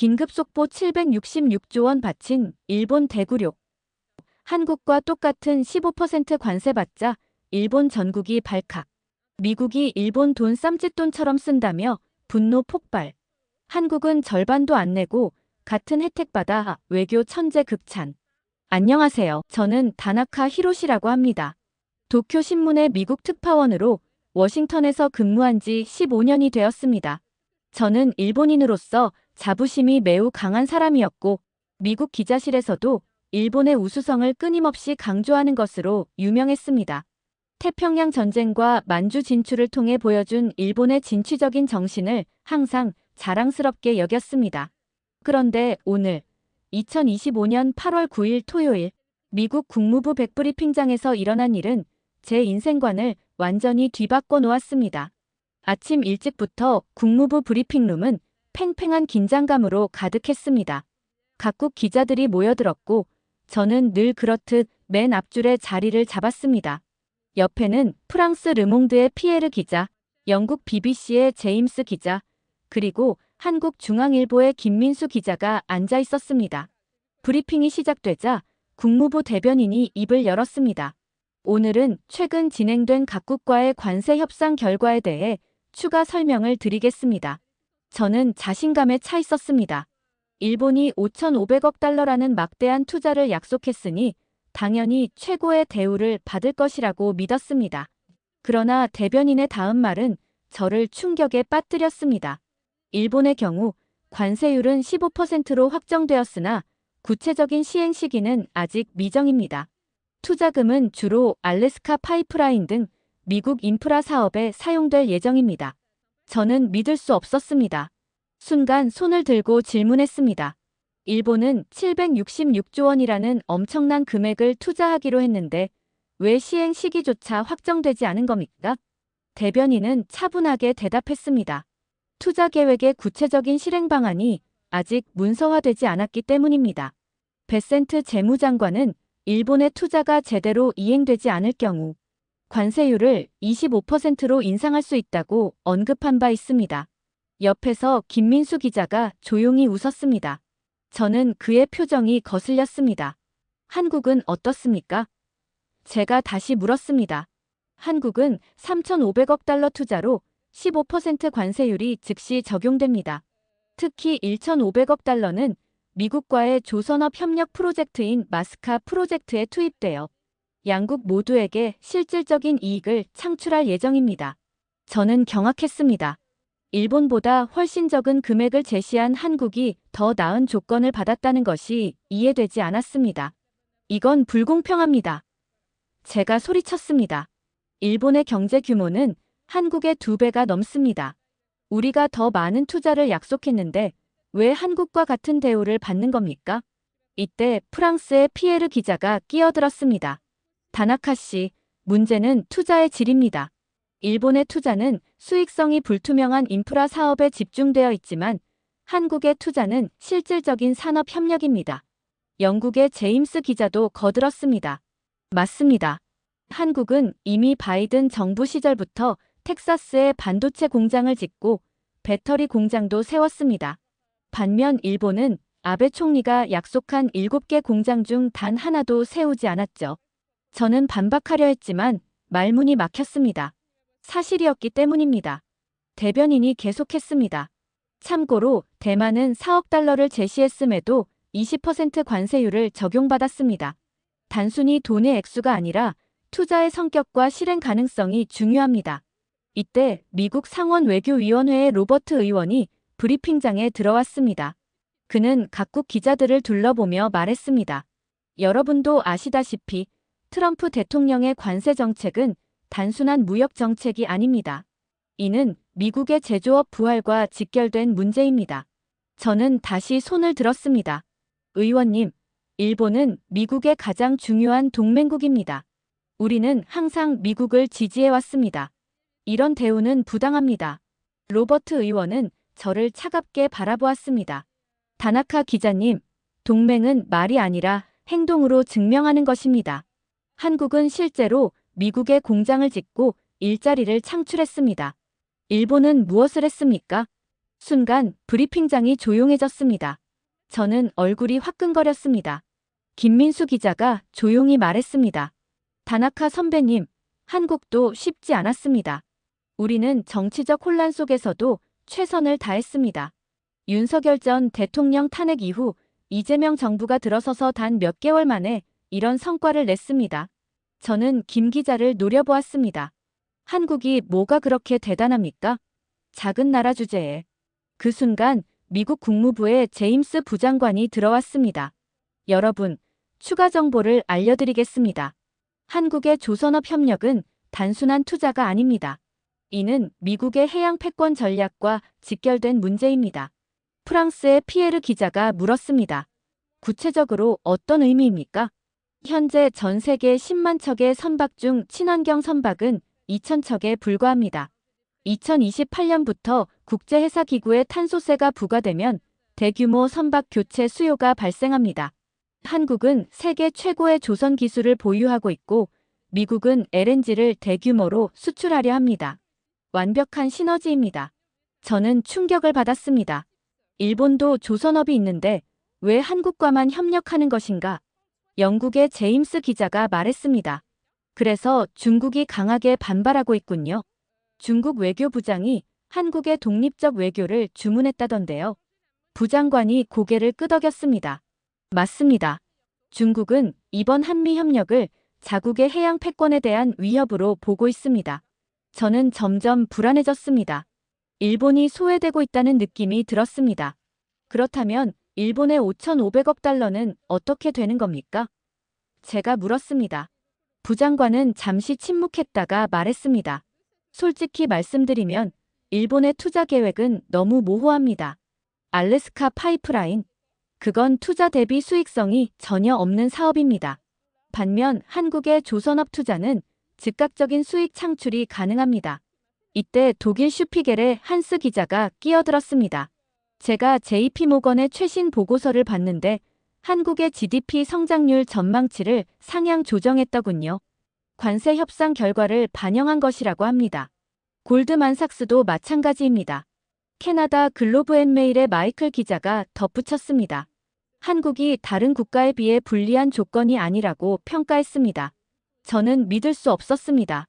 긴급속보 766조 원 바친 일본 대구력. 한국과 똑같은 15% 관세 받자 일본 전국이 발칵. 미국이 일본 돈 쌈짓돈처럼 쓴다며 분노 폭발. 한국은 절반도 안 내고 같은 혜택 받아 외교 천재 극찬. 안녕하세요. 저는 다나카 히로시라고 합니다. 도쿄 신문의 미국 특파원으로 워싱턴에서 근무한 지 15년이 되었습니다. 저는 일본인으로서 자부심이 매우 강한 사람이었고 미국 기자실에서도 일본의 우수성을 끊임없이 강조하는 것으로 유명했습니다. 태평양 전쟁과 만주 진출을 통해 보여준 일본의 진취적인 정신을 항상 자랑스럽게 여겼습니다. 그런데 오늘 2025년 8월 9일 토요일 미국 국무부 백브리핑장에서 일어난 일은 제 인생관을 완전히 뒤바꿔 놓았습니다. 아침 일찍부터 국무부 브리핑룸은 팽팽한 긴장감으로 가득했습니다. 각국 기자들이 모여들었고 저는 늘 그렇듯 맨 앞줄에 자리를 잡았습니다. 옆에는 프랑스 르몽드의 피에르 기자, 영국 BBC의 제임스 기자, 그리고 한국중앙일보의 김민수 기자가 앉아 있었습니다. 브리핑이 시작되자 국무부 대변인이 입을 열었습니다. 오늘은 최근 진행된 각국과의 관세 협상 결과에 대해 추가 설명을 드리겠습니다. 저는 자신감에 차 있었습니다. 일본이 5,500억 달러라는 막대한 투자를 약속했으니 당연히 최고의 대우를 받을 것이라고 믿었습니다. 그러나 대변인의 다음 말은 저를 충격에 빠뜨렸습니다. 일본의 경우 관세율은 15%로 확정되었으나 구체적인 시행 시기는 아직 미정입니다. 투자금은 주로 알래스카 파이프라인 등 미국 인프라 사업에 사용될 예정입니다. 저는 믿을 수 없었습니다. 순간 손을 들고 질문했습니다. 일본은 766조 원이라는 엄청난 금액을 투자하기로 했는데 왜 시행 시기조차 확정되지 않은 겁니까? 대변인은 차분하게 대답했습니다. 투자 계획의 구체적인 실행 방안이 아직 문서화되지 않았기 때문입니다. 베센트 재무장관은 일본의 투자가 제대로 이행되지 않을 경우 관세율을 25%로 인상할 수 있다고 언급한 바 있습니다. 옆에서 김민수 기자가 조용히 웃었습니다. 저는 그의 표정이 거슬렸습니다. 한국은 어떻습니까? 제가 다시 물었습니다. 한국은 3,500억 달러 투자로 15% 관세율이 즉시 적용됩니다. 특히 1,500억 달러는 미국과의 조선업 협력 프로젝트인 마스카 프로젝트에 투입되어 양국 모두에게 실질적인 이익을 창출할 예정입니다. 저는 경악했습니다. 일본보다 훨씬 적은 금액을 제시한 한국이 더 나은 조건을 받았다는 것이 이해되지 않았습니다. 이건 불공평합니다. 제가 소리쳤습니다. 일본의 경제 규모는 한국의 2배가 넘습니다. 우리가 더 많은 투자를 약속했는데 왜 한국과 같은 대우를 받는 겁니까? 이때 프랑스의 피에르 기자가 끼어들었습니다. 다나카 씨, 문제는 투자의 질입니다. 일본의 투자는 수익성이 불투명한 인프라 사업에 집중되어 있지만 한국의 투자는 실질적인 산업 협력입니다. 영국의 제임스 기자도 거들었습니다. 맞습니다. 한국은 이미 바이든 정부 시절부터 텍사스에 반도체 공장을 짓고 배터리 공장도 세웠습니다. 반면 일본은 아베 총리가 약속한 7개 공장 중 단 하나도 세우지 않았죠. 저는 반박하려 했지만 말문이 막혔습니다. 사실이었기 때문입니다. 대변인이 계속했습니다. 참고로 대만은 4억 달러를 제시했음에도 20% 관세율을 적용받았습니다. 단순히 돈의 액수가 아니라 투자의 성격과 실행 가능성이 중요합니다. 이때 미국 상원 외교위원회의 로버트 의원이 브리핑장에 들어왔습니다. 그는 각국 기자들을 둘러보며 말했습니다. 여러분도 아시다시피 트럼프 대통령의 관세 정책은 단순한 무역 정책이 아닙니다. 이는 미국의 제조업 부활과 직결된 문제입니다. 저는 다시 손을 들었습니다. 의원님, 일본은 미국의 가장 중요한 동맹국입니다. 우리는 항상 미국을 지지해왔습니다. 이런 대우는 부당합니다. 로버트 의원은 저를 차갑게 바라보았습니다. 다나카 기자님, 동맹은 말이 아니라 행동으로 증명하는 것입니다. 한국은 실제로 미국에 공장을 짓고 일자리를 창출했습니다. 일본은 무엇을 했습니까? 순간 브리핑장이 조용해졌습니다. 저는 얼굴이 화끈거렸습니다. 김민수 기자가 조용히 말했습니다. 다나카 선배님, 한국도 쉽지 않았습니다. 우리는 정치적 혼란 속에서도 최선을 다했습니다. 윤석열 전 대통령 탄핵 이후 이재명 정부가 들어서서 단 몇 개월 만에 이런 성과를 냈습니다. 저는 김 기자를 노려보았습니다. 한국이 뭐가 그렇게 대단합니까? 작은 나라 주제에. 그 순간 미국 국무부의 제임스 부장관이 들어왔습니다. 여러분, 추가 정보를 알려드리겠습니다. 한국의 조선업 협력은 단순한 투자가 아닙니다. 이는 미국의 해양 패권 전략과 직결된 문제입니다. 프랑스의 피에르 기자가 물었습니다. 구체적으로 어떤 의미입니까? 현재 전 세계 10만 척의 선박 중 친환경 선박은 2천 척에 불과합니다. 2028년부터 국제해사기구의 탄소세가 부과되면 대규모 선박 교체 수요가 발생합니다. 한국은 세계 최고의 조선 기술을 보유하고 있고 미국은 LNG를 대규모로 수출하려 합니다. 완벽한 시너지입니다. 저는 충격을 받았습니다. 일본도 조선업이 있는데 왜 한국과만 협력하는 것인가? 영국의 제임스 기자가 말했습니다. 그래서 중국이 강하게 반발하고 있군요. 중국 외교부장이 한국의 독립적 외교를 주문했다던데요. 부장관이 고개를 끄덕였습니다. 맞습니다. 중국은 이번 한미협력을 자국의 해양 패권에 대한 위협으로 보고 있습니다. 저는 점점 불안해졌습니다. 일본이 소외되고 있다는 느낌이 들었습니다. 그렇다면 일본의 5,500억 달러는 어떻게 되는 겁니까? 제가 물었습니다. 부장관은 잠시 침묵했다가 말했습니다. 솔직히 말씀드리면 일본의 투자 계획은 너무 모호합니다. 알래스카 파이프라인. 그건 투자 대비 수익성이 전혀 없는 사업입니다. 반면 한국의 조선업 투자는 즉각적인 수익 창출이 가능합니다. 이때 독일 슈피겔의 한스 기자가 끼어들었습니다. 제가 JP모건의 최신 보고서를 봤는데 한국의 GDP 성장률 전망치를 상향 조정했더군요. 관세 협상 결과를 반영한 것이라고 합니다. 골드만삭스도 마찬가지입니다. 캐나다 글로브앤메일의 마이클 기자가 덧붙였습니다. 한국이 다른 국가에 비해 불리한 조건이 아니라고 평가했습니다. 저는 믿을 수 없었습니다.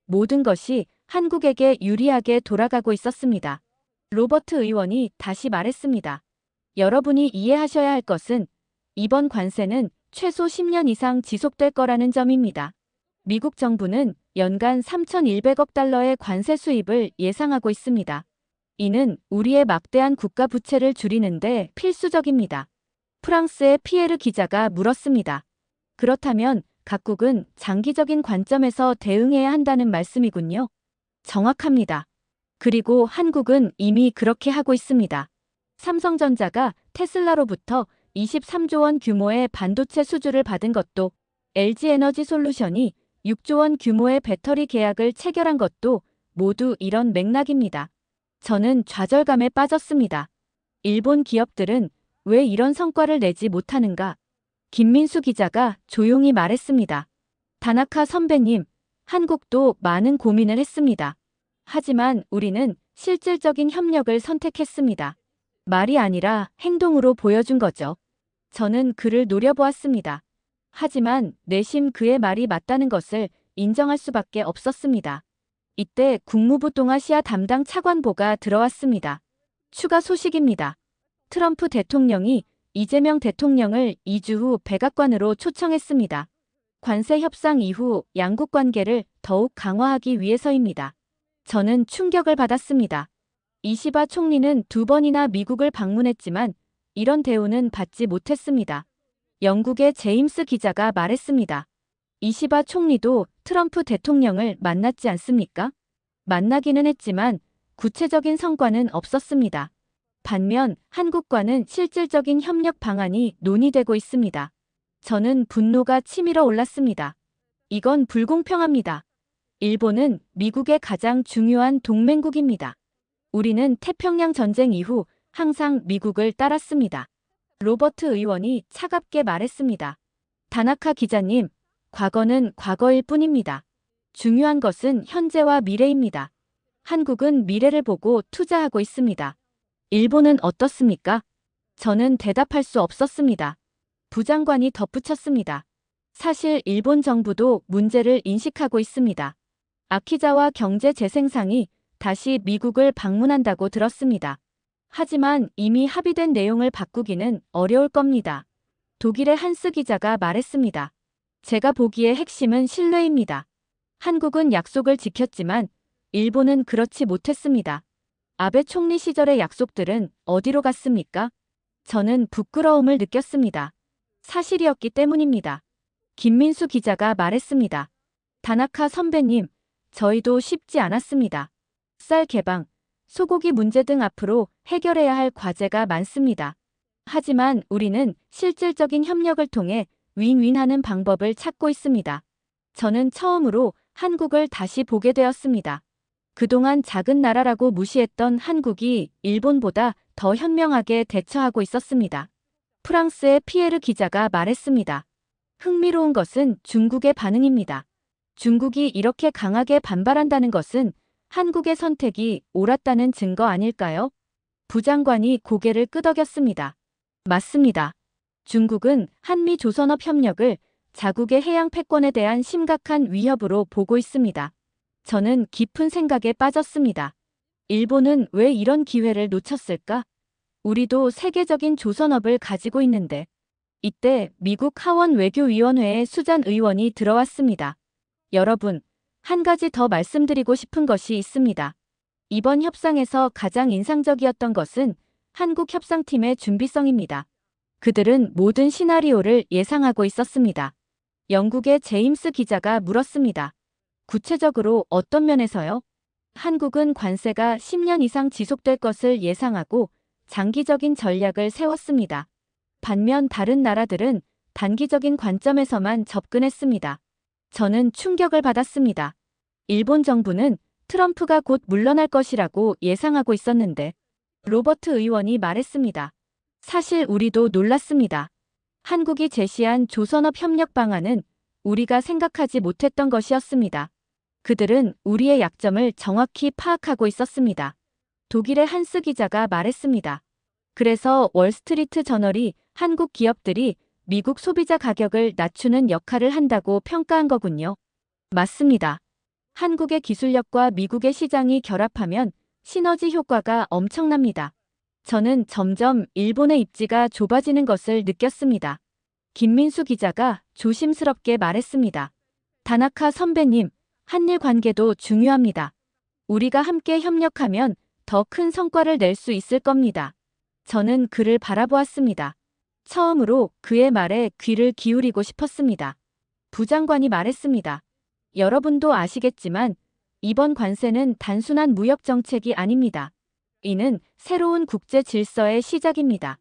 모든 것이 한국에게 유리하게 돌아가고 있었습니다. 로버트 의원이 다시 말했습니다. 여러분이 이해하셔야 할 것은 이번 관세는 최소 10년 이상 지속될 거라는 점입니다. 미국 정부는 연간 3,100억 달러의 관세 수입을 예상하고 있습니다. 이는 우리의 막대한 국가 부채를 줄이는데 필수적입니다. 프랑스의 피에르 기자가 물었습니다. 그렇다면 각국은 장기적인 관점에서 대응해야 한다는 말씀이군요. 정확합니다. 그리고 한국은 이미 그렇게 하고 있습니다. 삼성전자가 테슬라로부터 23조 원 규모의 반도체 수주를 받은 것도, LG에너지솔루션이 6조 원 규모의 배터리 계약을 체결한 것도 모두 이런 맥락입니다. 저는 좌절감에 빠졌습니다. 일본 기업들은 왜 이런 성과를 내지 못하는가? 김민수 기자가 조용히 말했습니다. 다나카 선배님, 한국도 많은 고민을 했습니다. 하지만 우리는 실질적인 협력을 선택했습니다. 말이 아니라 행동으로 보여준 거죠. 저는 그를 노려보았습니다. 하지만 내심 그의 말이 맞다는 것을 인정할 수밖에 없었습니다. 이때 국무부 동아시아 담당 차관보가 들어왔습니다. 추가 소식입니다. 트럼프 대통령이 이재명 대통령을 2주 후 백악관으로 초청했습니다. 관세 협상 이후 양국 관계를 더욱 강화하기 위해서입니다. 저는 충격을 받았습니다. 이시바 총리는 2번이나 미국을 방문했지만 이런 대우는 받지 못했습니다. 영국의 제임스 기자가 말했습니다. 이시바 총리도 트럼프 대통령을 만났지 않습니까? 만나기는 했지만 구체적인 성과는 없었습니다. 반면 한국과는 실질적인 협력 방안이 논의되고 있습니다. 저는 분노가 치밀어 올랐습니다. 이건 불공평합니다. 일본은 미국의 가장 중요한 동맹국입니다. 우리는 태평양 전쟁 이후 항상 미국을 따랐습니다. 로버트 의원이 차갑게 말했습니다. 다나카 기자님, 과거는 과거일 뿐입니다. 중요한 것은 현재와 미래입니다. 한국은 미래를 보고 투자하고 있습니다. 일본은 어떻습니까? 저는 대답할 수 없었습니다. 부장관이 덧붙였습니다. 사실 일본 정부도 문제를 인식하고 있습니다. 아키자와 경제 재생상이 다시 미국을 방문한다고 들었습니다. 하지만 이미 합의된 내용을 바꾸기는 어려울 겁니다. 독일의 한스 기자가 말했습니다. 제가 보기에 핵심은 신뢰입니다. 한국은 약속을 지켰지만 일본은 그렇지 못했습니다. 아베 총리 시절의 약속들은 어디로 갔습니까? 저는 부끄러움을 느꼈습니다. 사실이었기 때문입니다. 김민수 기자가 말했습니다. 다나카 선배님, 저희도 쉽지 않았습니다. 쌀 개방, 소고기 문제 등 앞으로 해결해야 할 과제가 많습니다. 하지만 우리는 실질적인 협력을 통해 윈윈하는 방법을 찾고 있습니다. 저는 처음으로 한국을 다시 보게 되었습니다. 그동안 작은 나라라고 무시했던 한국이 일본보다 더 현명하게 대처하고 있었습니다. 프랑스의 피에르 기자가 말했습니다. 흥미로운 것은 중국의 반응입니다. 중국이 이렇게 강하게 반발한다는 것은 한국의 선택이 옳았다는 증거 아닐까요? 부장관이 고개를 끄덕였습니다. 맞습니다. 중국은 한미 조선업 협력을 자국의 해양 패권에 대한 심각한 위협으로 보고 있습니다. 저는 깊은 생각에 빠졌습니다. 일본은 왜 이런 기회를 놓쳤을까? 우리도 세계적인 조선업을 가지고 있는데. 이때 미국 하원 외교위원회에 수잔 의원이 들어왔습니다. 여러분, 한 가지 더 말씀드리고 싶은 것이 있습니다. 이번 협상에서 가장 인상적이었던 것은 한국 협상팀의 준비성입니다. 그들은 모든 시나리오를 예상하고 있었습니다. 영국의 제임스 기자가 물었습니다. 구체적으로 어떤 면에서요? 한국은 관세가 10년 이상 지속될 것을 예상하고 장기적인 전략을 세웠습니다. 반면 다른 나라들은 단기적인 관점에서만 접근했습니다. 저는 충격을 받았습니다. 일본 정부는 트럼프가 곧 물러날 것이라고 예상하고 있었는데 로버트 의원이 말했습니다. 사실 우리도 놀랐습니다. 한국이 제시한 조선업 협력 방안은 우리가 생각하지 못했던 것이었습니다. 그들은 우리의 약점을 정확히 파악하고 있었습니다. 독일의 한스 기자가 말했습니다. 그래서 월스트리트 저널이 한국 기업들이 미국 소비자 가격을 낮추는 역할을 한다고 평가한 거군요. 맞습니다. 한국의 기술력과 미국의 시장이 결합하면 시너지 효과가 엄청납니다. 저는 점점 일본의 입지가 좁아지는 것을 느꼈습니다. 김민수 기자가 조심스럽게 말했습니다. 다나카 선배님, 한일 관계도 중요합니다. 우리가 함께 협력하면 더 큰 성과를 낼 수 있을 겁니다. 저는 그를 바라보았습니다. 처음으로 그의 말에 귀를 기울이고 싶었습니다. 부장관이 말했습니다. 여러분도 아시겠지만 이번 관세는 단순한 무역 정책이 아닙니다. 이는 새로운 국제 질서의 시작입니다.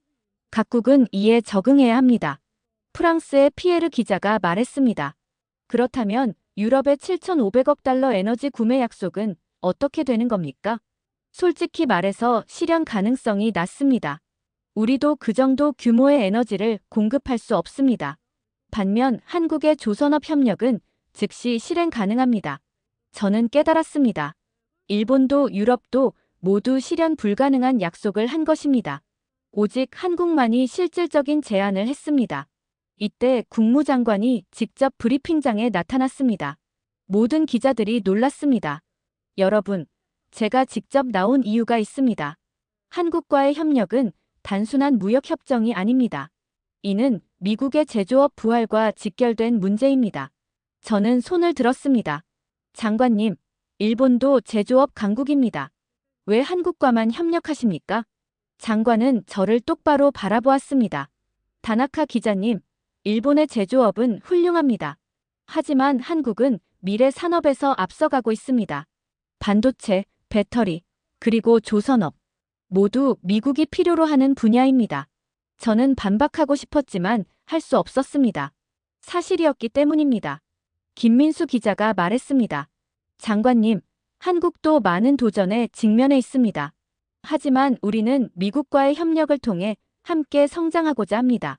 각국은 이에 적응해야 합니다. 프랑스의 피에르 기자가 말했습니다. 그렇다면 유럽의 7,500억 달러 에너지 구매 약속은 어떻게 되는 겁니까? 솔직히 말해서 실현 가능성이 낮습니다. 우리도 그 정도 규모의 에너지를 공급할 수 없습니다. 반면 한국의 조선업 협력은 즉시 실행 가능합니다. 저는 깨달았습니다. 일본도 유럽도 모두 실현 불가능한 약속을 한 것입니다. 오직 한국만이 실질적인 제안을 했습니다. 이때 국무장관이 직접 브리핑장에 나타났습니다. 모든 기자들이 놀랐습니다. 여러분, 제가 직접 나온 이유가 있습니다. 한국과의 협력은 단순한 무역협정이 아닙니다. 이는 미국의 제조업 부활과 직결된 문제입니다. 저는 손을 들었습니다. 장관님, 일본도 제조업 강국입니다. 왜 한국과만 협력하십니까? 장관은 저를 똑바로 바라보았습니다. 다나카 기자님, 일본의 제조업은 훌륭합니다. 하지만 한국은 미래 산업에서 앞서가고 있습니다. 반도체, 배터리, 그리고 조선업. 모두 미국이 필요로 하는 분야입니다. 저는 반박하고 싶었지만 할 수 없었습니다. 사실이었기 때문입니다. 김민수 기자가 말했습니다. 장관님, 한국도 많은 도전에 직면해 있습니다. 하지만 우리는 미국과의 협력을 통해 함께 성장하고자 합니다.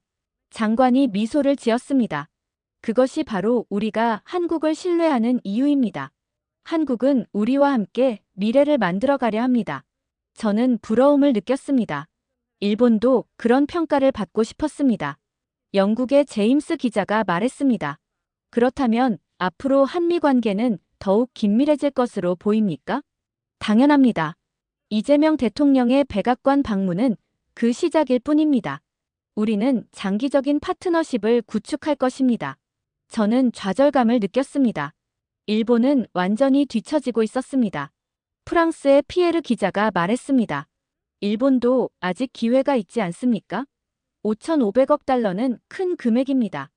장관이 미소를 지었습니다. 그것이 바로 우리가 한국을 신뢰하는 이유입니다. 한국은 우리와 함께 미래를 만들어가려 합니다. 저는 부러움을 느꼈습니다. 일본도 그런 평가를 받고 싶었습니다. 영국의 제임스 기자가 말했습니다. 그렇다면 앞으로 한미 관계는 더욱 긴밀해질 것으로 보입니까? 당연합니다. 이재명 대통령의 백악관 방문은 그 시작일 뿐입니다. 우리는 장기적인 파트너십을 구축할 것입니다. 저는 좌절감을 느꼈습니다. 일본은 완전히 뒤처지고 있었습니다. 프랑스의 피에르 기자가 말했습니다. 일본도 아직 기회가 있지 않습니까? 5,500억 달러는 큰 금액입니다.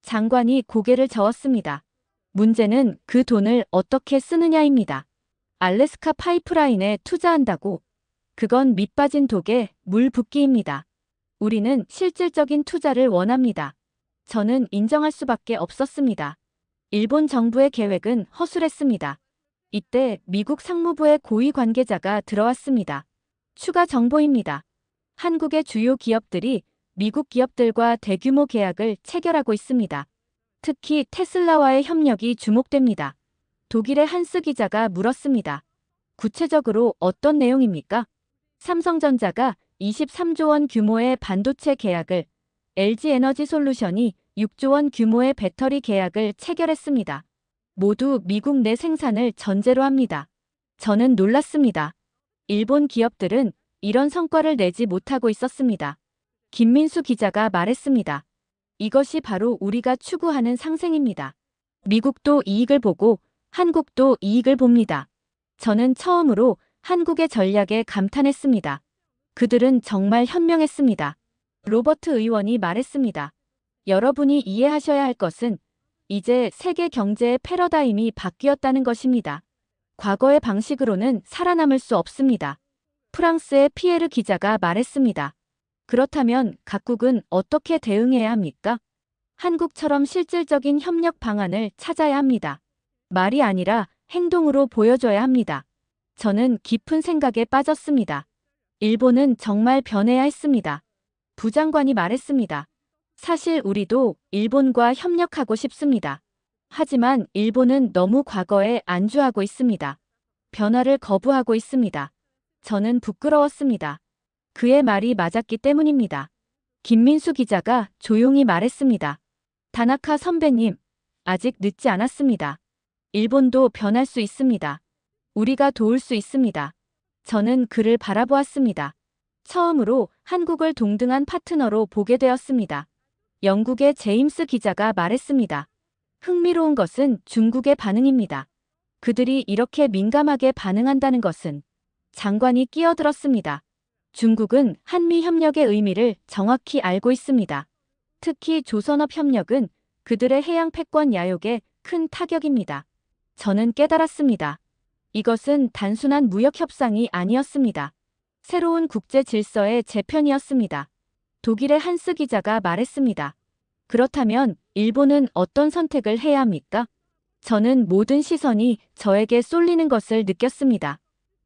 장관이 고개를 저었습니다. 문제는 그 돈을 어떻게 쓰느냐입니다. 알래스카 파이프라인에 투자한다고? 그건 밑빠진 독에 물 붓기입니다. 우리는 실질적인 투자를 원합니다. 저는 인정할 수밖에 없었습니다. 일본 정부의 계획은 허술했습니다. 이때 미국 상무부의 고위 관계자가 들어왔습니다. 추가 정보입니다. 한국의 주요 기업들이 미국 기업들과 대규모 계약을 체결하고 있습니다. 특히 테슬라와의 협력이 주목됩니다. 독일의 한스 기자가 물었습니다. 구체적으로 어떤 내용입니까? 삼성전자가 23조 원 규모의 반도체 계약을, LG 에너지 솔루션이 6조 원 규모의 배터리 계약을 체결했습니다. 모두 미국 내 생산을 전제로 합니다. 저는 놀랐습니다. 일본 기업들은 이런 성과를 내지 못하고 있었습니다. 김민수 기자가 말했습니다. 이것이 바로 우리가 추구하는 상생입니다. 미국도 이익을 보고 한국도 이익을 봅니다. 저는 처음으로 한국의 전략에 감탄했습니다. 그들은 정말 현명했습니다. 로버트 의원이 말했습니다. 여러분이 이해하셔야 할 것은 이제 세계 경제의 패러다임이 바뀌었다는 것입니다. 과거의 방식으로는 살아남을 수 없습니다. 프랑스의 피에르 기자가 말했습니다. 그렇다면 각국은 어떻게 대응해야 합니까? 한국처럼 실질적인 협력 방안을 찾아야 합니다. 말이 아니라 행동으로 보여줘야 합니다. 저는 깊은 생각에 빠졌습니다. 일본은 정말 변해야 했습니다. 부장관이 말했습니다. 사실 우리도 일본과 협력하고 싶습니다. 하지만 일본은 너무 과거에 안주하고 있습니다. 변화를 거부하고 있습니다. 저는 부끄러웠습니다. 그의 말이 맞았기 때문입니다. 김민수 기자가 조용히 말했습니다. 다나카 선배님, 아직 늦지 않았습니다. 일본도 변할 수 있습니다. 우리가 도울 수 있습니다. 저는 그를 바라보았습니다. 처음으로 한국을 동등한 파트너로 보게 되었습니다. 영국의 제임스 기자가 말했습니다. 흥미로운 것은 중국의 반응입니다. 그들이 이렇게 민감하게 반응한다는 것은 장관이 끼어들었습니다. 중국은 한미 협력의 의미를 정확히 알고 있습니다. 특히 조선업 협력은 그들의 해양 패권 야욕에 큰 타격입니다. 저는 깨달았습니다. 이것은 단순한 무역 협상이 아니었습니다. 새로운 국제 질서의 재편이었습니다. 독일의 한스 기자가 말했습니다. 그렇다면 일본은 어떤 선택을 해야 합니까? 저는 모든 시선이 저에게 쏠리는 것을 느꼈습니다.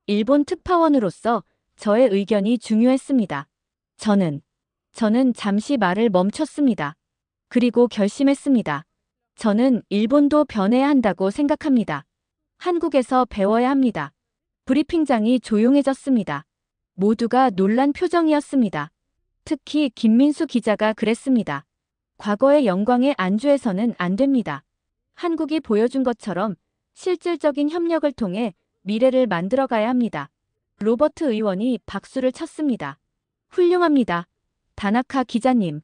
일본 특파원으로서 저의 의견이 중요했습니다. 저는 잠시 말을 멈췄습니다. 그리고 결심했습니다. 저는 일본도 변해야 한다고 생각합니다. 한국에서 배워야 합니다. 브리핑장이 조용해졌습니다. 모두가 놀란 표정이었습니다. 특히 김민수 기자가 그랬습니다. 과거의 영광에 안주해서는 안 됩니다. 한국이 보여준 것처럼 실질적인 협력을 통해 미래를 만들어가야 합니다. 로버트 의원이 박수를 쳤습니다. 훌륭합니다. 다나카 기자님.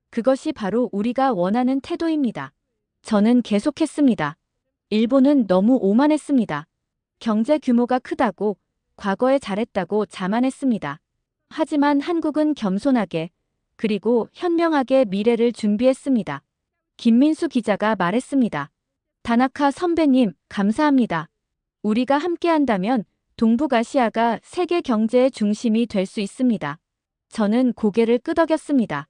그것이 바로 우리가 원하는 태도입니다. 저는 계속했습니다. 일본은 너무 오만했습니다. 경제 규모가 크다고, 과거에 잘했다고 자만했습니다. 하지만 한국은 겸손하게, 그리고 현명하게 미래를 준비했습니다. 김민수 기자가 말했습니다. 다나카 선배님, 감사합니다. 우리가 함께한다면 동북아시아가 세계 경제의 중심이 될 수 있습니다. 저는 고개를 끄덕였습니다.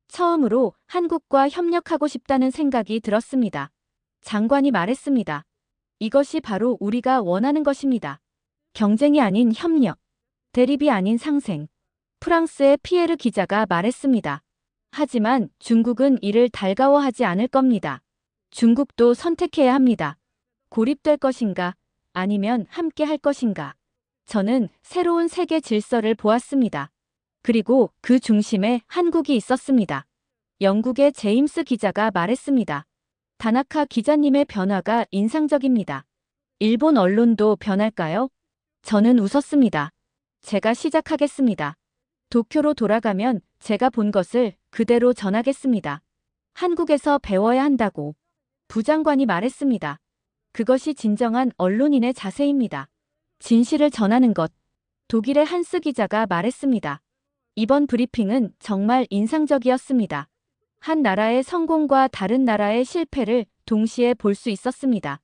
처음으로 한국과 협력하고 싶다는 생각이 들었습니다. 장관이 말했습니다. 이것이 바로 우리가 원하는 것입니다. 경쟁이 아닌 협력, 대립이 아닌 상생. 프랑스의 피에르 기자가 말했습니다. 하지만 중국은 이를 달가워하지 않을 겁니다. 중국도 선택해야 합니다. 고립될 것인가, 아니면 함께 할 것인가. 저는 새로운 세계 질서를 보았습니다. 그리고 그 중심에 한국이 있었습니다. 영국의 제임스 기자가 말했습니다. 다나카 기자님의 변화가 인상적입니다. 일본 언론도 변할까요? 저는 웃었습니다. 제가 시작하겠습니다. 도쿄로 돌아가면 제가 본 것을 그대로 전하겠습니다. 한국에서 배워야 한다고 부장관이 말했습니다. 그것이 진정한 언론인의 자세입니다. 진실을 전하는 것. 독일의 한스 기자가 말했습니다. 이번 브리핑은 정말 인상적이었습니다. 한 나라의 성공과 다른 나라의 실패를 동시에 볼 수 있었습니다.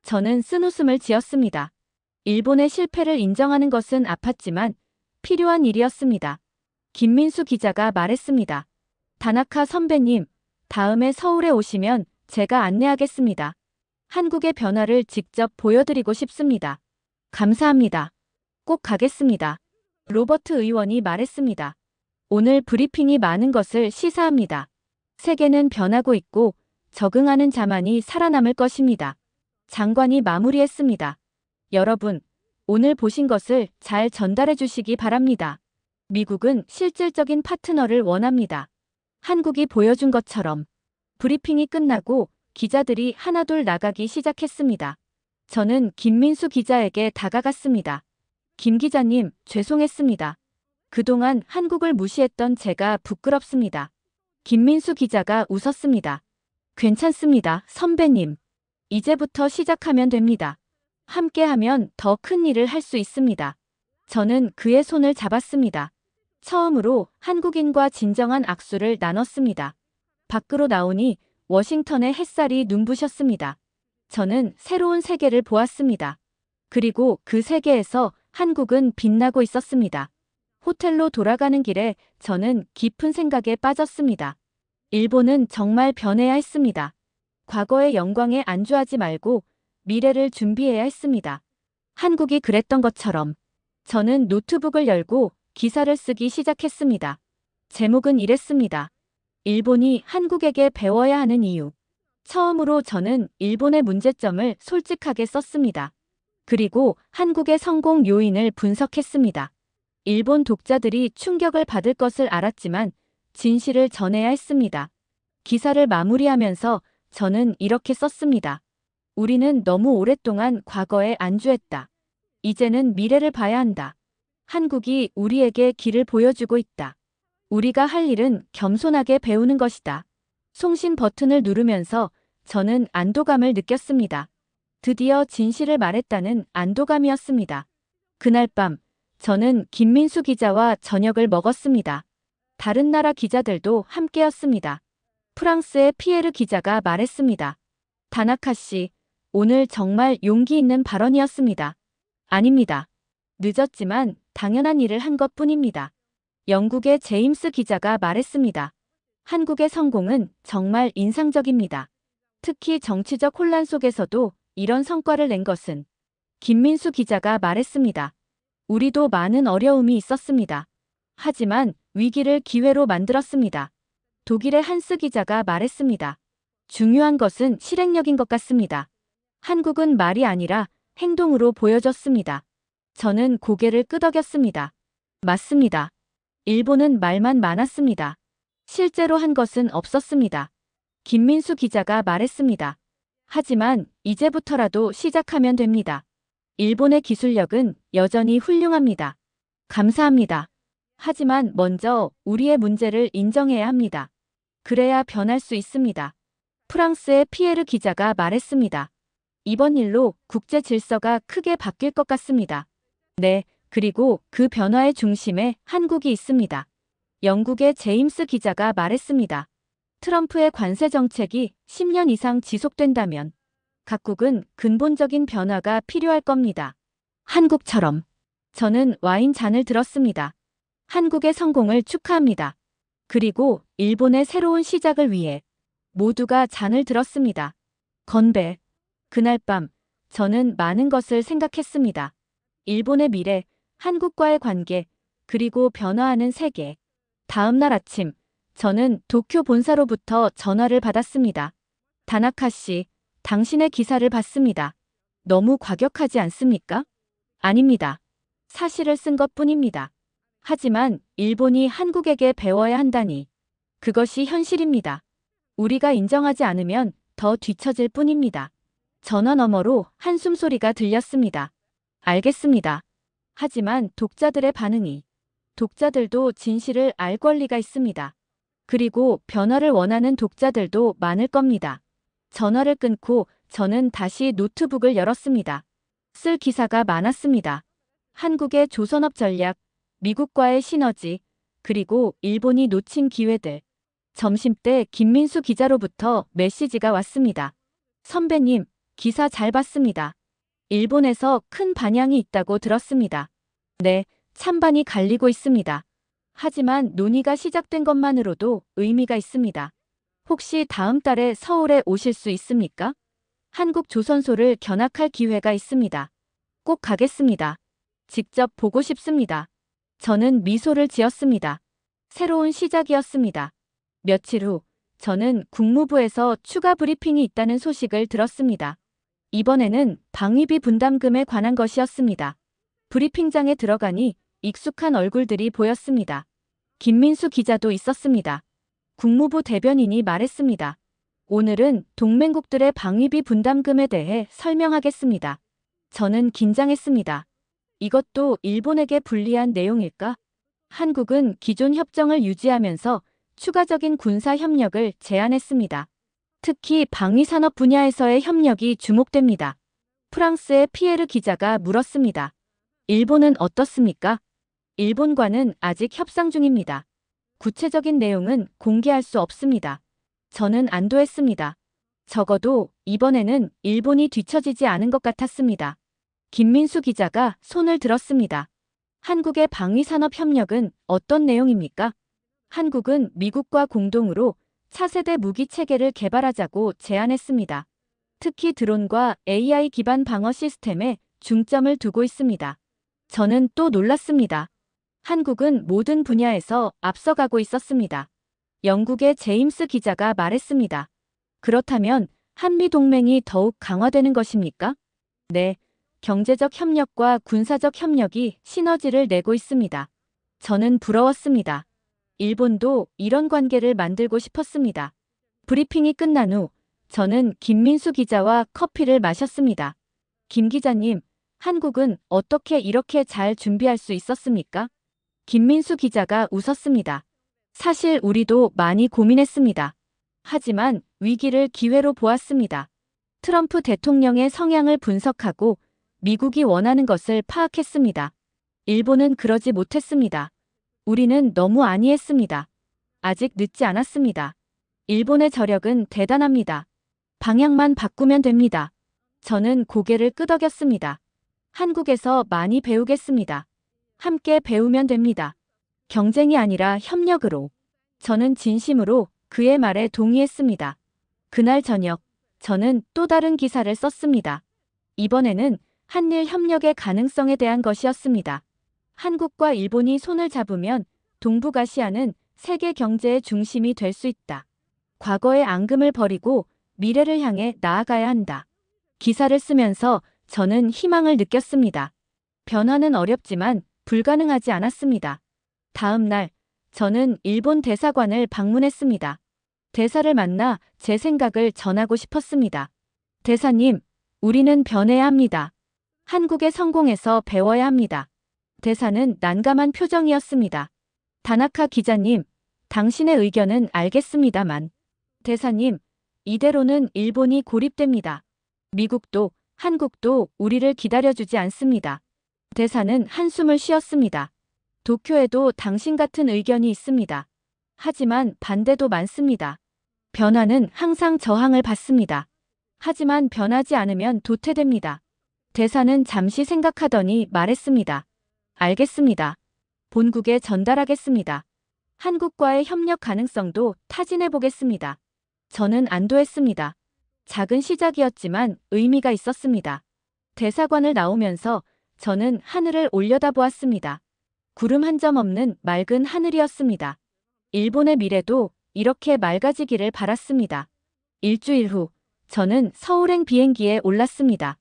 저는 쓴웃음을 지었습니다. 일본의 실패를 인정하는 것은 아팠지만 필요한 일이었습니다. 김민수 기자가 말했습니다. 다나카 선배님, 다음에 서울에 오시면 제가 안내하겠습니다. 한국의 변화를 직접 보여드리고 싶습니다. 감사합니다. 꼭 가겠습니다. 로버트 의원이 말했습니다. 오늘 브리핑이 많은 것을 시사합니다. 세계는 변하고 있고 적응하는 자만이 살아남을 것입니다. 장관이 마무리했습니다. 여러분, 오늘 보신 것을 잘 전달해 주시기 바랍니다. 미국은 실질적인 파트너를 원합니다. 한국이 보여준 것처럼. 브리핑이 끝나고 기자들이 하나둘 나가기 시작했습니다. 저는 김민수 기자에게 다가갔습니다. 김 기자님, 죄송했습니다. 그동안 한국을 무시했던 제가 부끄럽습니다. 김민수 기자가 웃었습니다. 괜찮습니다, 선배님. 이제부터 시작하면 됩니다. 함께하면 더 큰 일을 할 수 있습니다. 저는 그의 손을 잡았습니다. 처음으로 한국인과 진정한 악수를 나눴습니다. 밖으로 나오니 워싱턴의 햇살이 눈부셨습니다. 저는 새로운 세계를 보았습니다. 그리고 그 세계에서 한국은 빛나고 있었습니다. 호텔로 돌아가는 길에 저는 깊은 생각에 빠졌습니다. 일본은 정말 변해야 했습니다. 과거의 영광에 안주하지 말고 미래를 준비해야 했습니다. 한국이 그랬던 것처럼. 저는 노트북을 열고 기사를 쓰기 시작했습니다. 제목은 이랬습니다. 일본이 한국에게 배워야 하는 이유. 처음으로 저는 일본의 문제점을 솔직하게 썼습니다. 그리고 한국의 성공 요인을 분석했습니다. 일본 독자들이 충격을 받을 것을 알았지만 진실을 전해야 했습니다. 기사를 마무리하면서 저는 이렇게 썼습니다. 우리는 너무 오랫동안 과거에 안주했다. 이제는 미래를 봐야 한다. 한국이 우리에게 길을 보여주고 있다. 우리가 할 일은 겸손하게 배우는 것이다. 송신 버튼을 누르면서 저는 안도감을 느꼈습니다. 드디어 진실을 말했다는 안도감이었습니다. 그날 밤 저는 김민수 기자와 저녁을 먹었습니다. 다른 나라 기자들도 함께였습니다. 프랑스의 피에르 기자가 말했습니다. 다나카 씨, 오늘 정말 용기 있는 발언이었습니다. 아닙니다. 늦었지만 당연한 일을 한 것뿐입니다. 영국의 제임스 기자가 말했습니다. 한국의 성공은 정말 인상적입니다. 특히 정치적 혼란 속에서도 이런 성과를 낸 것은. 김민수 기자가 말했습니다. 우리도 많은 어려움이 있었습니다. 하지만 위기를 기회로 만들었습니다. 독일의 한스 기자가 말했습니다. 중요한 것은 실행력인 것 같습니다. 한국은 말이 아니라 행동으로 보여줬습니다. 저는 고개를 끄덕였습니다. 맞습니다. 일본은 말만 많았습니다. 실제로 한 것은 없었습니다. 김민수 기자가 말했습니다. 하지만 이제부터라도 시작하면 됩니다. 일본의 기술력은 여전히 훌륭합니다. 감사합니다. 하지만 먼저 우리의 문제를 인정해야 합니다. 그래야 변할 수 있습니다. 프랑스의 피에르 기자가 말했습니다. 이번 일로 국제 질서가 크게 바뀔 것 같습니다. 네, 그리고 그 변화의 중심에 한국이 있습니다. 영국의 제임스 기자가 말했습니다. 트럼프의 관세 정책이 10년 이상 지속된다면 각국은 근본적인 변화가 필요할 겁니다. 한국처럼. 저는 와인 잔을 들었습니다. 한국의 성공을 축하합니다. 그리고 일본의 새로운 시작을 위해 모두가 잔을 들었습니다. 건배. 그날 밤 저는 많은 것을 생각했습니다. 일본의 미래, 한국과의 관계, 그리고 변화하는 세계. 다음 날 아침 저는 도쿄 본사로부터 전화를 받았습니다. 다나카 씨, 당신의 기사를 봤습니다. 너무 과격하지 않습니까? 아닙니다. 사실을 쓴 것뿐입니다. 하지만 일본이 한국에게 배워야 한다니. 그것이 현실입니다. 우리가 인정하지 않으면 더 뒤처질 뿐입니다. 전화 너머로 한숨 소리가 들렸습니다. 알겠습니다. 하지만 독자들의 반응이. 독자들도 진실을 알 권리가 있습니다. 그리고 변화를 원하는 독자들도 많을 겁니다. 전화를 끊고 저는 다시 노트북을 열었습니다. 쓸 기사가 많았습니다. 한국의 조선업 전략, 미국과의 시너지, 그리고 일본이 놓친 기회들. 점심때 김민수 기자로부터 메시지가 왔습니다. 선배님, 기사 잘 봤습니다. 일본에서 큰 반향이 있다고 들었습니다. 네, 찬반이 갈리고 있습니다. 하지만 논의가 시작된 것만으로도 의미가 있습니다. 혹시 다음 달에 서울에 오실 수 있습니까? 한국 조선소를 견학할 기회가 있습니다. 꼭 가겠습니다. 직접 보고 싶습니다. 저는 미소를 지었습니다. 새로운 시작이었습니다. 며칠 후, 저는 국무부에서 추가 브리핑이 있다는 소식을 들었습니다. 이번에는 방위비 분담금에 관한 것이었습니다. 브리핑장에 들어가니 익숙한 얼굴들이 보였습니다. 김민수 기자도 있었습니다. 국무부 대변인이 말했습니다. 오늘은 동맹국들의 방위비 분담금에 대해 설명하겠습니다. 저는 긴장했습니다. 이것도 일본에게 불리한 내용일까? 한국은 기존 협정을 유지하면서 추가적인 군사 협력을 제안했습니다. 특히 방위산업 분야에서의 협력이 주목됩니다. 프랑스의 피에르 기자가 물었습니다. 일본은 어떻습니까? 일본과는 아직 협상 중입니다. 구체적인 내용은 공개할 수 없습니다. 저는 안도했습니다. 적어도 이번에는 일본이 뒤처지지 않은 것 같았습니다. 김민수 기자가 손을 들었습니다. 한국의 방위산업 협력은 어떤 내용입니까? 한국은 미국과 공동으로 차세대 무기 체계를 개발하자고 제안했습니다. 특히 드론과 AI 기반 방어 시스템에 중점을 두고 있습니다. 저는 또 놀랐습니다. 한국은 모든 분야에서 앞서가고 있었습니다. 영국의 제임스 기자가 말했습니다. 그렇다면 한미 동맹이 더욱 강화되는 것입니까? 네, 경제적 협력과 군사적 협력이 시너지를 내고 있습니다. 저는 부러웠습니다. 일본도 이런 관계를 만들고 싶었습니다. 브리핑이 끝난 후 저는 김민수 기자와 커피를 마셨습니다. 김 기자님, 한국은 어떻게 이렇게 잘 준비할 수 있었습니까? 김민수 기자가 웃었습니다. 사실 우리도 많이 고민했습니다. 하지만 위기를 기회로 보았습니다. 트럼프 대통령의 성향을 분석하고 미국이 원하는 것을 파악했습니다. 일본은 그러지 못했습니다. 우리는 너무 안이했습니다. 아직 늦지 않았습니다. 일본의 저력은 대단합니다. 방향만 바꾸면 됩니다. 저는 고개를 끄덕였습니다. 한국에서 많이 배우겠습니다. 함께 배우면 됩니다. 경쟁이 아니라 협력으로. 저는 진심으로 그의 말에 동의했습니다. 그날 저녁, 저는 또 다른 기사를 썼습니다. 이번에는 한일 협력의 가능성에 대한 것이었습니다. 한국과 일본이 손을 잡으면 동북아시아는 세계 경제의 중심이 될 수 있다. 과거의 앙금을 버리고 미래를 향해 나아가야 한다. 기사를 쓰면서 저는 희망을 느꼈습니다. 변화는 어렵지만 불가능하지 않았습니다. 다음 날, 저는 일본 대사관을 방문했습니다. 대사를 만나 제 생각을 전하고 싶었습니다. 대사님, 우리는 변해야 합니다. 한국의 성공에서 배워야 합니다. 대사는 난감한 표정이었습니다. 다나카 기자님, 당신의 의견은 알겠습니다만. 대사님, 이대로는 일본이 고립됩니다. 미국도, 한국도 우리를 기다려주지 않습니다. 대사는 한숨을 쉬었습니다. 도쿄에도 당신 같은 의견이 있습니다. 하지만 반대도 많습니다. 변화는 항상 저항을 받습니다. 하지만 변하지 않으면 도태됩니다. 대사는 잠시 생각하더니 말했습니다. 알겠습니다. 본국에 전달하겠습니다. 한국과의 협력 가능성도 타진해 보겠습니다. 저는 안도했습니다. 작은 시작이었지만 의미가 있었습니다. 대사관을 나오면서 저는 하늘을 올려다보았습니다. 구름 한 점 없는 맑은 하늘이었습니다. 일본의 미래도 이렇게 맑아지기를 바랐습니다. 일주일 후, 저는 서울행 비행기에 올랐습니다.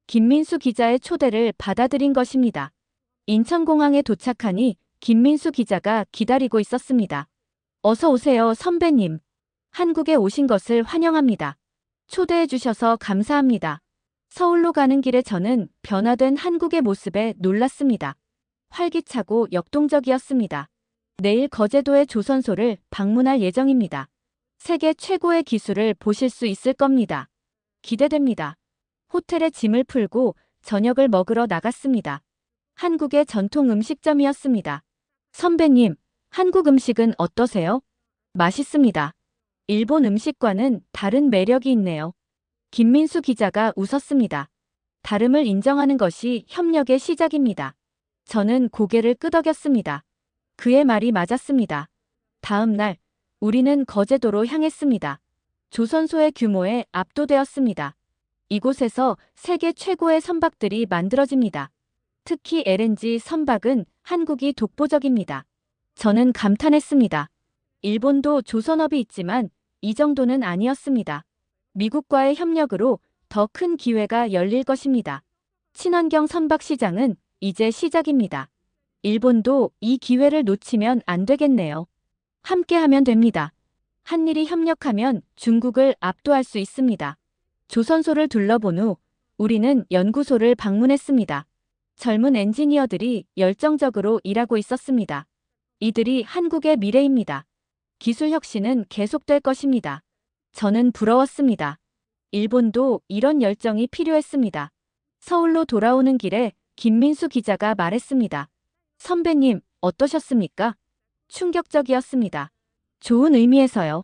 김민수 기자의 초대를 받아들인 것입니다. 인천공항에 도착하니 김민수 기자가 기다리고 있었습니다. 어서 오세요, 선배님. 한국에 오신 것을 환영합니다. 초대해 주셔서 감사합니다. 서울로 가는 길에 저는 변화된 한국의 모습에 놀랐습니다. 활기차고 역동적이었습니다. 내일 거제도의 조선소를 방문할 예정입니다. 세계 최고의 기술을 보실 수 있을 겁니다. 기대됩니다. 호텔에 짐을 풀고 저녁을 먹으러 나갔습니다. 한국의 전통 음식점이었습니다. 선배님, 한국 음식은 어떠세요? 맛있습니다. 일본 음식과는 다른 매력이 있네요. 김민수 기자가 웃었습니다. 다름을 인정하는 것이 협력의 시작입니다. 저는 고개를 끄덕였습니다. 그의 말이 맞았습니다. 다음 날, 우리는 거제도로 향했습니다. 조선소의 규모에 압도되었습니다. 이곳에서 세계 최고의 선박들이 만들어집니다. 특히 LNG 선박은 한국이 독보적입니다. 저는 감탄했습니다. 일본도 조선업이 있지만 이 정도는 아니었습니다. 미국과의 협력으로 더 큰 기회가 열릴 것입니다. 친환경 선박 시장은 이제 시작입니다. 일본도 이 기회를 놓치면 안 되겠네요. 함께하면 됩니다. 한일이 협력하면 중국을 압도할 수 있습니다. 조선소를 둘러본 후 우리는 연구소를 방문했습니다. 젊은 엔지니어들이 열정적으로 일하고 있었습니다. 이들이 한국의 미래입니다. 기술 혁신은 계속될 것입니다. 저는 부러웠습니다. 일본도 이런 열정이 필요했습니다. 서울로 돌아오는 길에 김민수 기자가 말했습니다. 선배님, 어떠셨습니까? 충격적이었습니다. 좋은 의미에서요.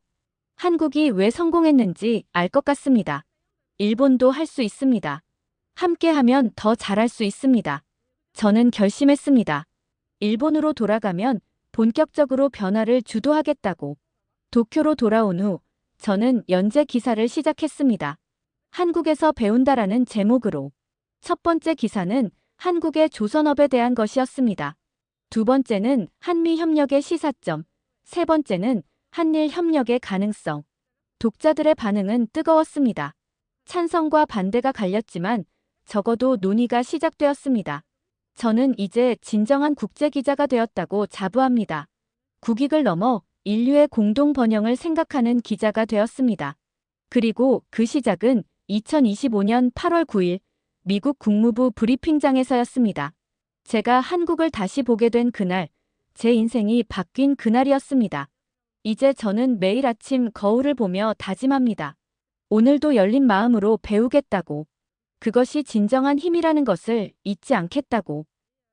한국이 왜 성공했는지 알 것 같습니다. 일본도 할 수 있습니다. 함께하면 더 잘할 수 있습니다. 저는 결심했습니다. 일본으로 돌아가면 본격적으로 변화를 주도하겠다고. 도쿄로 돌아온 후 저는 연재 기사를 시작했습니다. 한국에서 배운다라는 제목으로. 첫 번째 기사는 한국의 조선업에 대한 것이었습니다. 두 번째는 한미 협력의 시사점, 세 번째는 한일 협력의 가능성. 독자들의 반응은 뜨거웠습니다. 찬성과 반대가 갈렸지만 적어도 논의가 시작되었습니다. 저는 이제 진정한 국제기자가 되었다고 자부합니다. 국익을 넘어 인류의 공동 번영을 생각하는 기자가 되었습니다. 그리고 그 시작은 2025년 8월 9일 미국 국무부 브리핑장에서였습니다. 제가 한국을 다시 보게 된 그날, 제 인생이 바뀐 그날이었습니다. 이제 저는 매일 아침 거울을 보며 다짐합니다. 오늘도 열린 마음으로 배우겠다고. 그것이 진정한 힘이라는 것을 잊지 않겠다고.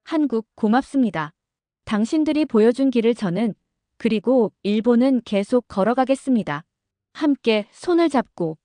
한국 고맙습니다. 당신들이 보여준 길을 저는, 그리고 일본은 계속 걸어가겠습니다. 함께 손을 잡고.